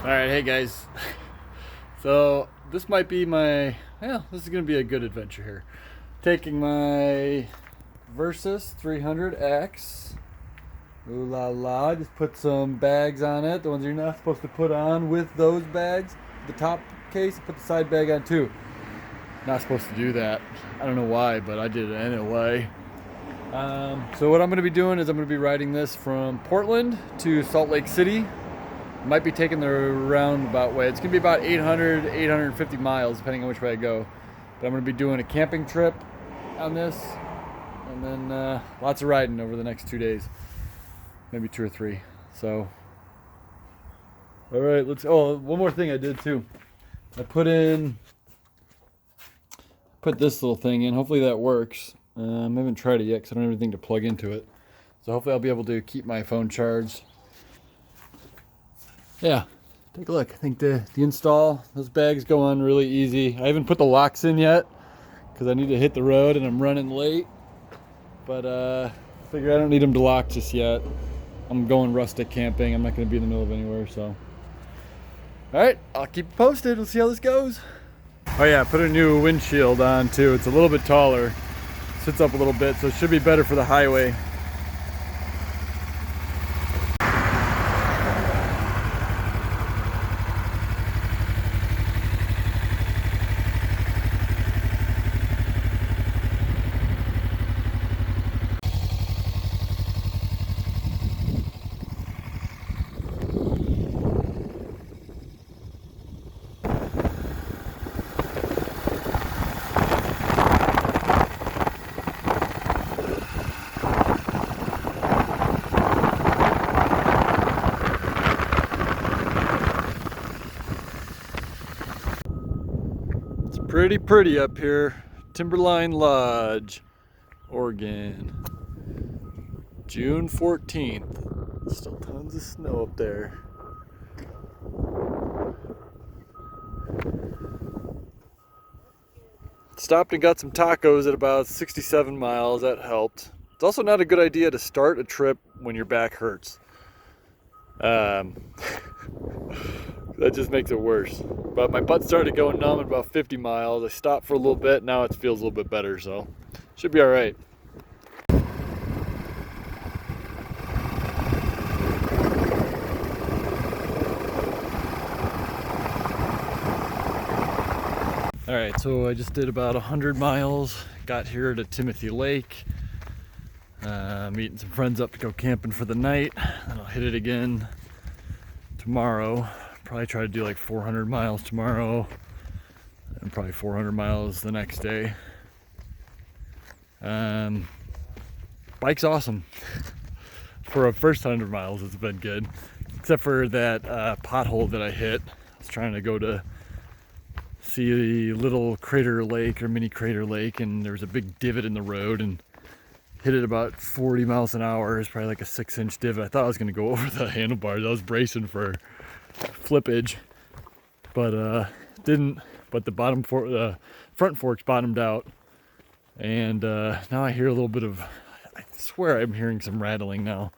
All right, hey guys. So this might be my, this is gonna be a good adventure here. Taking my Versys 300X. Ooh la la, just put some bags on it. The ones you're not supposed to put on with those bags. The top case, put the side bag on too. Not supposed to do that. I don't know why, but I did it anyway. So what I'm gonna be doing is I'm gonna be riding this from Portland to Salt Lake City. Might be taking the roundabout way. It's gonna be about 850 miles depending on which way I go. But I'm gonna be doing a camping trip on this, and then lots of riding over the next 2 days, maybe 2 or 3. So, all right, let's. Oh, one more thing I did too. I put this little thing in. Hopefully that works. I haven't tried it yet because I don't have anything to plug into it. So hopefully I'll be able to keep my phone charged. Yeah, take a look. I think the install, those bags go on really easy. I haven't put the locks in yet because I need to hit the road and I'm running late. But figure I don't need them to lock just yet. I'm going rustic camping. I'm not going to be in the middle of anywhere, so. All right, I'll keep you posted. We'll see how this goes. Oh yeah, put a new windshield on too. It's a little bit taller. Sits up a little bit, so it should be better for the highway. Pretty up here. Timberline Lodge, Oregon. June 14th. Still tons of snow up there. Stopped and got some tacos at about 67 miles. That helped. It's also not a good idea to start a trip when your back hurts. That just makes it worse. But my butt started going numb at about 50 miles. I stopped for a little bit. Now it feels a little bit better, so should be all right. All right, so I just did about 100 miles. Got here to Timothy Lake. Meeting some friends up to go camping for the night. And I'll hit it again tomorrow. Probably try to do like 400 miles tomorrow and probably 400 miles the next day. Bike's awesome. For a first 100 miles, it's been good. Except for that pothole that I hit. I was trying to go to see a little crater lake or mini crater lake, and there was a big divot in the road and hit it about 40 miles an hour. It's probably like a 6-inch divot. I thought I was going to go over the handlebars. I was bracing for flippage, but didn't. But the front forks bottomed out, and now I hear a little bit of. I swear I'm hearing some rattling now.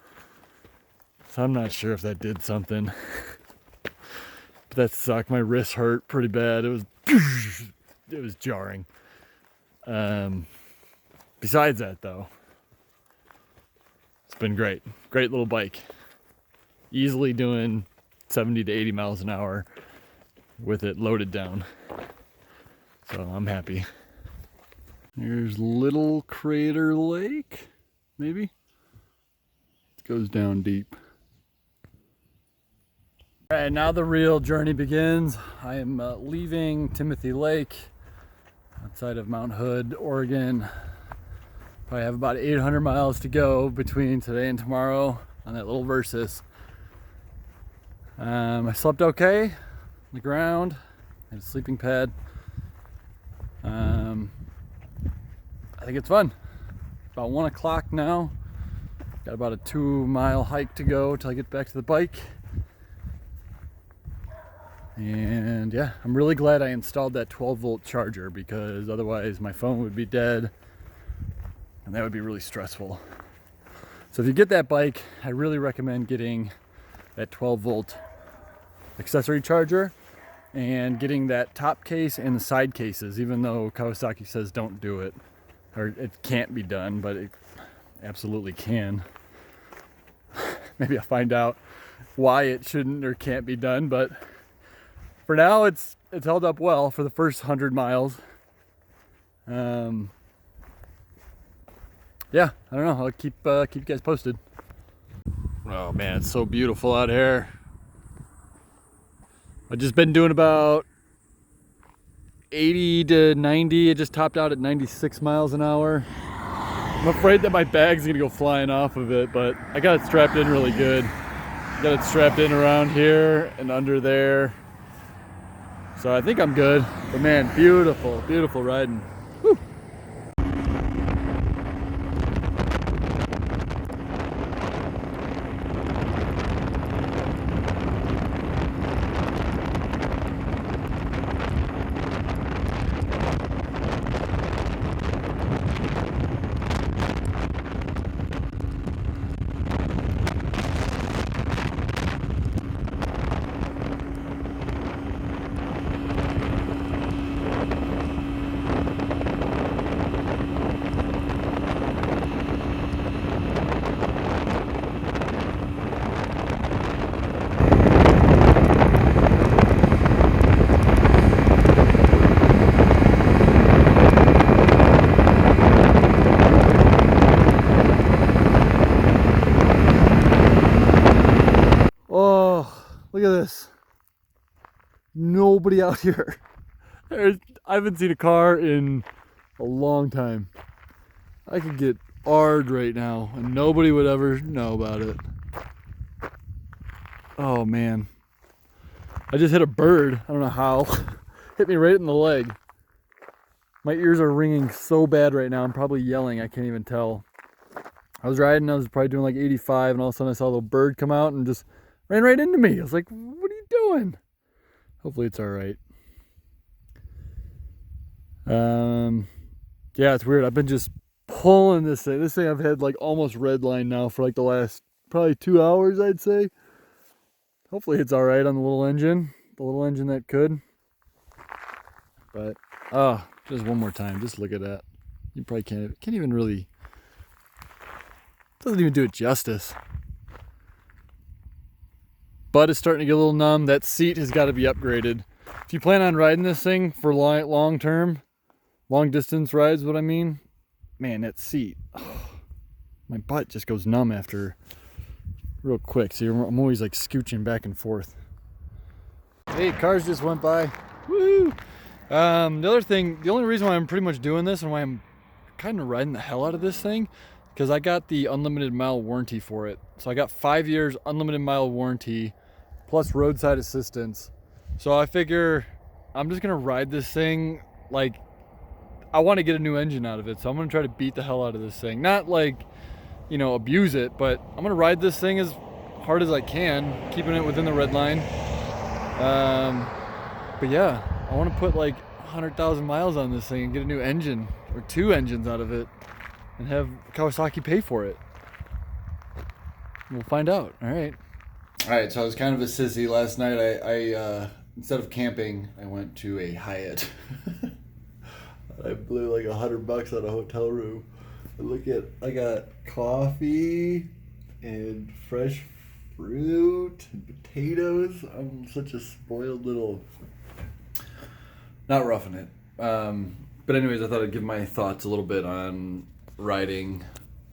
So I'm not sure if that did something. But that sucked. My wrist hurt pretty bad. It was jarring. Besides that, though, it's been great. Great little bike. Easily doing 70 to 80 miles an hour with it loaded down. So I'm happy. There's Little Crater Lake, maybe? It goes down deep. All right, now the real journey begins. I am leaving Timothy Lake outside of Mount Hood, Oregon. Probably have about 800 miles to go between today and tomorrow on that little Versys. I slept okay on the ground. I had a sleeping pad. I think it's fun. About 1 o'clock now. Got about a 2-mile hike to go till I get back to the bike. And yeah, I'm really glad I installed that 12-volt charger because otherwise my phone would be dead and that would be really stressful. So if you get that bike, I really recommend getting that 12-volt accessory charger and getting that top case and the side cases, even though Kawasaki says don't do it, or it can't be done, but it absolutely can. Maybe I'll find out why it shouldn't or can't be done, but for now it's held up well for the first 100 miles. Yeah, I don't know, I'll keep you guys posted. Oh man, it's so beautiful out here. I've just been doing about 80 to 90. It just topped out at 96 miles an hour. I'm afraid that my bag's gonna go flying off of it, but I got it strapped in really good. Got it strapped in around here and under there. So I think I'm good. But man, beautiful, beautiful riding. Whew. Look at this. Nobody out here. I haven't seen a car in a long time. I could get AR'd right now and nobody would ever know about it. Oh man. I just hit a bird. I don't know how. Hit me right in the leg. My ears are ringing so bad right now. I'm probably yelling. I can't even tell. I was riding. I was probably doing like 85 and all of a sudden I saw a little bird come out and just ran right into me. I was like, what are you doing? Hopefully it's all right. Yeah, it's weird. I've been just pulling this thing. This thing I've had like almost redline now for like the last probably 2 hours, I'd say. Hopefully it's all right on the little engine that could. But, just one more time. Just look at that. You probably can't even really, doesn't even do it justice. Butt is starting to get a little numb. That seat has got to be upgraded. If you plan on riding this thing for long term, long distance rides, what I mean, man, that seat, my butt just goes numb after real quick. So I'm always like scooching back and forth. Hey, cars just went by. Woo! The other thing, the only reason why I'm pretty much doing this and why I'm kind of riding the hell out of this thing, because I got the unlimited mile warranty for it. So I got 5 years unlimited mile warranty plus roadside assistance. So I figure I'm just gonna ride this thing like I want to get a new engine out of it. So I'm gonna try to beat the hell out of this thing. Not like, you know, abuse it, but I'm gonna ride this thing as hard as I can, keeping it within the red line. But yeah, I want to put like 100,000 miles on this thing and get a new engine or 2 engines out of it and have Kawasaki pay for it. We'll find out. All right, so I was kind of a sissy last night. I instead of camping, I went to a Hyatt. I blew like $100 on a hotel room. I got coffee and fresh fruit and potatoes. I'm such a spoiled little, not roughing it. But anyways, I thought I'd give my thoughts a little bit on riding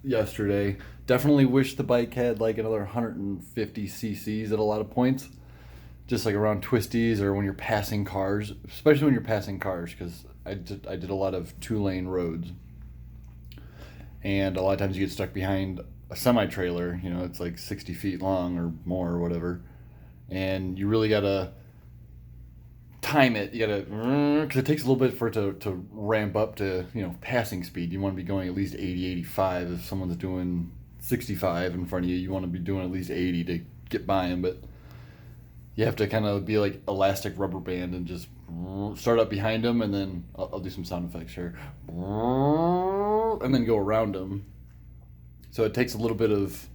yesterday. Definitely wish the bike had like another 150 cc's at a lot of points, just like around twisties or when you're passing cars, especially when you're passing cars, because I did a lot of 2-lane roads, and a lot of times you get stuck behind a semi-trailer. You know, it's like 60 feet long or more or whatever, and you really gotta time it. You gotta, because it takes a little bit for it to ramp up to, you know, passing speed. You want to be going at least 80, 85. If someone's doing 65 in front of you, you want to be doing at least 80 to get by them. But you have to kind of be like elastic rubber band and just start up behind them, and then I'll do some sound effects here, and then go around them. So it takes a little bit of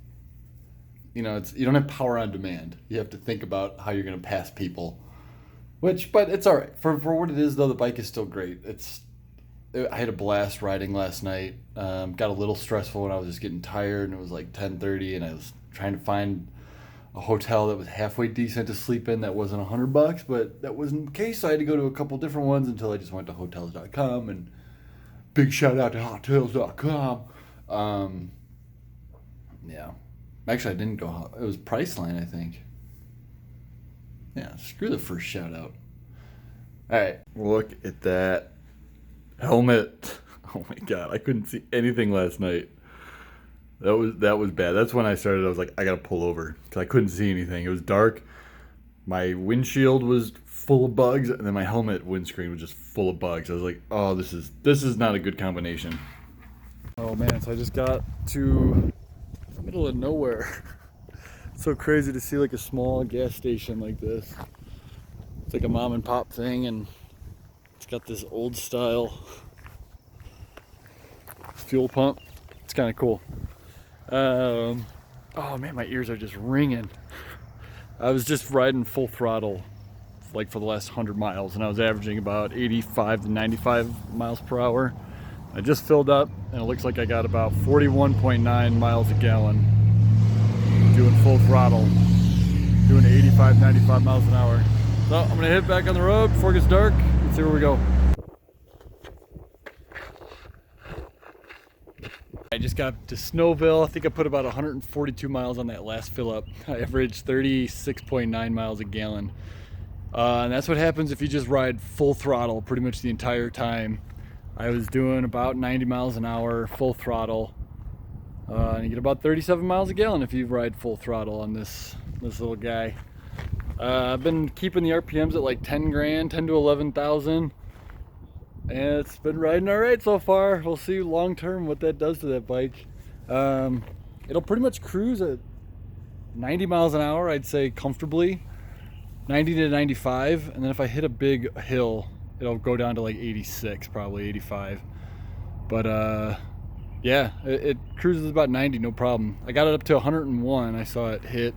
you don't have power on demand. You have to think about how you're going to pass people. But it's all right. For what it is, though, the bike is still great. I had a blast riding last night. Got a little stressful when I was just getting tired, and it was like 10:30, and I was trying to find a hotel that was halfway decent to sleep in that wasn't $100, but that wasn't the case. So I had to go to a couple different ones until I just went to hotels.com, and big shout out to hotels.com. Yeah. Actually, I didn't go. It was Priceline, I think. Yeah, screw the first shout out. All right, look at that helmet. Oh my god, I couldn't see anything last night. That was bad. That's when I started. I was like, I gotta pull over because I couldn't see anything. It was dark. My windshield was full of bugs, and then my helmet windscreen was just full of bugs. I was like, oh, this is not a good combination. Oh man, so I just got to the middle of nowhere. It's so crazy to see like a small gas station like this. It's like a mom and pop thing, and it's got this old style fuel pump. It's kind of cool. Oh man, my ears are just ringing. I was just riding full throttle like for the last 100 miles, and I was averaging about 85 to 95 miles per hour. I just filled up, and it looks like I got about 41.9 miles a gallon doing full throttle, doing 85, 95 miles an hour. So I'm gonna hit back on the road before it gets dark and see where we go. I just got to Snowville. I think I put about 142 miles on that last fill up. I averaged 36.9 miles a gallon. And that's what happens if you just ride full throttle pretty much the entire time. I was doing about 90 miles an hour, full throttle. And you get about 37 miles a gallon if you ride full throttle on this little guy. I've been keeping the RPMs at like 10 grand, 10 to 11,000. And it's been riding all right so far. We'll see long term what that does to that bike. It'll pretty much cruise at 90 miles an hour, I'd say comfortably. 90 to 95. And then if I hit a big hill, it'll go down to like 86, probably 85. But yeah, it cruises about 90, no problem. I got it up to 101. I saw it hit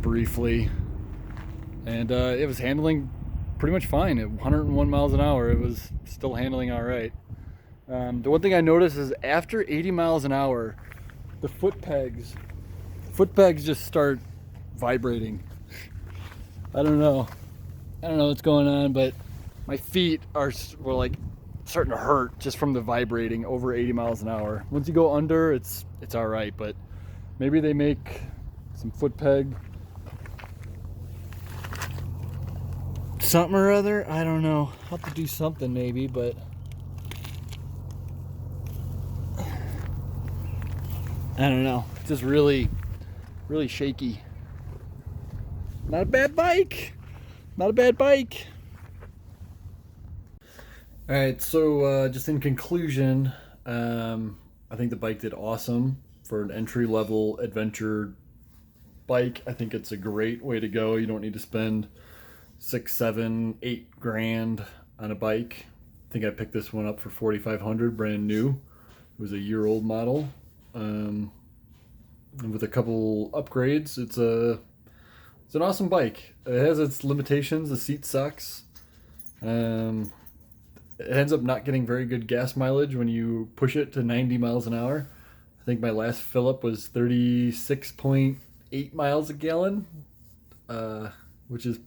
briefly. And it was handling pretty much fine at 101 miles an hour. It was still handling all right. The one thing I noticed is after 80 miles an hour, the footpegs just start vibrating. I don't know what's going on, but my feet were like starting to hurt just from the vibrating over 80 miles an hour. Once you go under, it's all right, but maybe they make some footpeg something or other. I don't know. I'll have to do something maybe, but I don't know. It's just really shaky. Not a bad bike. Not a bad bike. All right, so just in conclusion, I think the bike did awesome for an entry-level adventure bike. I think it's a great way to go. You don't need to spend 6, 7, 8 grand on a bike. I think I picked this one up for $4,500, brand new. It was a year-old model, and with a couple upgrades, it's an awesome bike. It has its limitations. The seat sucks. It ends up not getting very good gas mileage when you push it to 90 miles an hour. I think my last fill up was 36.8 miles a gallon, which is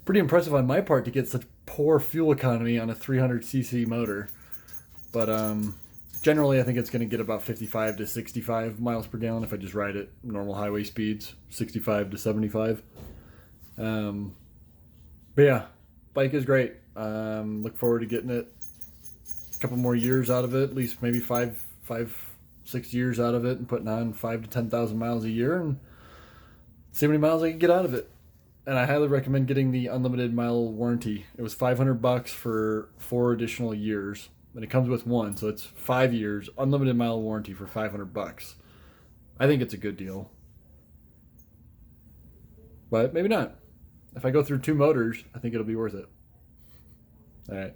pretty impressive on my part to get such poor fuel economy on a 300cc motor. But generally I think it's going to get about 55 to 65 miles per gallon if I just ride at normal highway speeds, 65 to 75. But yeah, bike is great. Look forward to getting it a couple more years out of it, at least maybe 5, 6 years out of it, and putting on 5 to 10,000 miles a year and see how many miles I can get out of it. And I highly recommend getting the unlimited mile warranty. It was $500 for 4 additional years, and it comes with one, so it's 5 years unlimited mile warranty for $500. I think it's a good deal, but maybe not. If I go through 2 motors, I think it'll be worth it. All right.